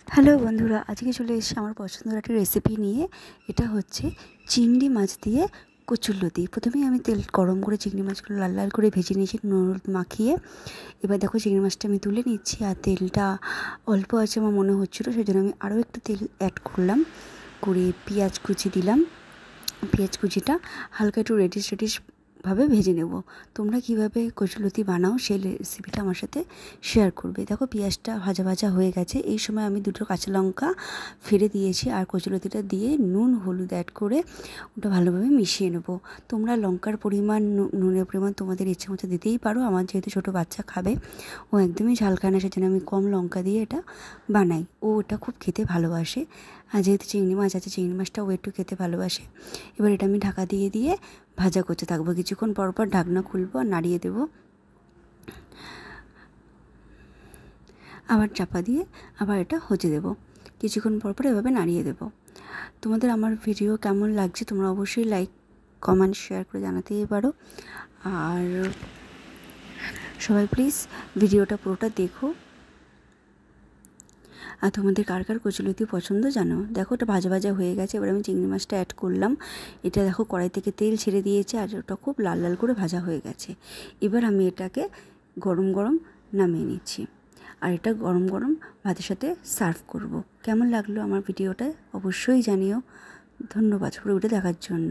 Hello বন্ধুরা, আজকে চলে এসেছি আমার পছন্দের একটা রেসিপি নিয়ে। এটা হচ্ছে চিংড়ি মাছ দিয়ে কচুরলতি। প্রথমেই আমি তেল গরম করে চিংড়ি মাছগুলো লাল লাল করে ভেজে নিয়েছি নুন হলুদ মাখিয়ে। এবার দেখো চিংড়ি মাছটা আমি তুলে নিচ্ছি, আর তেলটা অল্প আছে আমার মনে হচ্ছিলো, সেই জন্য আমি আরও একটু তেল অ্যাড করলাম, করে পেঁয়াজ কুচি দিলাম। পেঁয়াজ কুচিটা হালকা একটু রেডিশ ভাবে ভেজে নেব। তোমরা কিভাবে কচুরলতি বানাও সেই রেসিপিটা আমার সাথে শেয়ার করবে। দেখো পেঁয়াজটা ভাজা ভাজা হয়ে গেছে, এই সময় আমি দুটো কাঁচা লঙ্কা ফেলে দিয়েছি, আর কচুরলতিটা দিয়ে নুন হলুদ অ্যাড করে ওটা ভালোভাবে মিশিয়ে নেব। তোমরা লঙ্কার পরিমাণ নুনের পরিমাণ তোমাদের ইচ্ছে মতো দিতেই পারো। আমার যেহেতু ছোটো বাচ্চা খাবে, ও একদমই ঝাল খায় না, সেজন্য আমি কম লঙ্কা দিয়ে এটা বানাই। ও ওটা খুব খেতে ভালোবাসে, আর যেহেতু চিংড়ি মাছ আছে, চিংড়ি মাছটা ও একটু খেতে ভালোবাসে। এবার এটা আমি ঢাকা দিয়ে দিয়ে ভাজা করতে থাকবো। কিছুক্ষণ পর পর ঢাকনা খুলবো আর নাড়িয়ে দেবো, আবার চাপা দিয়ে আবার এটা হতে দেবো। কিছুক্ষণ পর পর এভাবে নাড়িয়ে দেবো। তোমাদের আমার ভিডিও কেমন লাগছে তোমরা অবশ্যই লাইক কমেন্ট শেয়ার করে জানাতেই পারো। আর সবাই প্লিজ ভিডিওটা পুরোটা দেখো। আর তোমাদের কার কার কচুরলতি পছন্দ জানো। দেখো ওটা ভাজা ভাজা হয়ে গেছে, এবার আমি চিংড়ি মাছটা অ্যাড করলাম। এটা দেখো কড়াই থেকে তেল ছেড়ে দিয়েছে, আর ওটা খুব লাল লাল করে ভাজা হয়ে গেছে। এবার আমি এটাকে গরম গরম নামিয়ে নিচ্ছি, আর এটা গরম গরম ভাতের সাথে সার্ভ করব। কেমন লাগলো আমার ভিডিওটা অবশ্যই জানিও। ধন্যবাদ পুরোটা দেখার জন্য।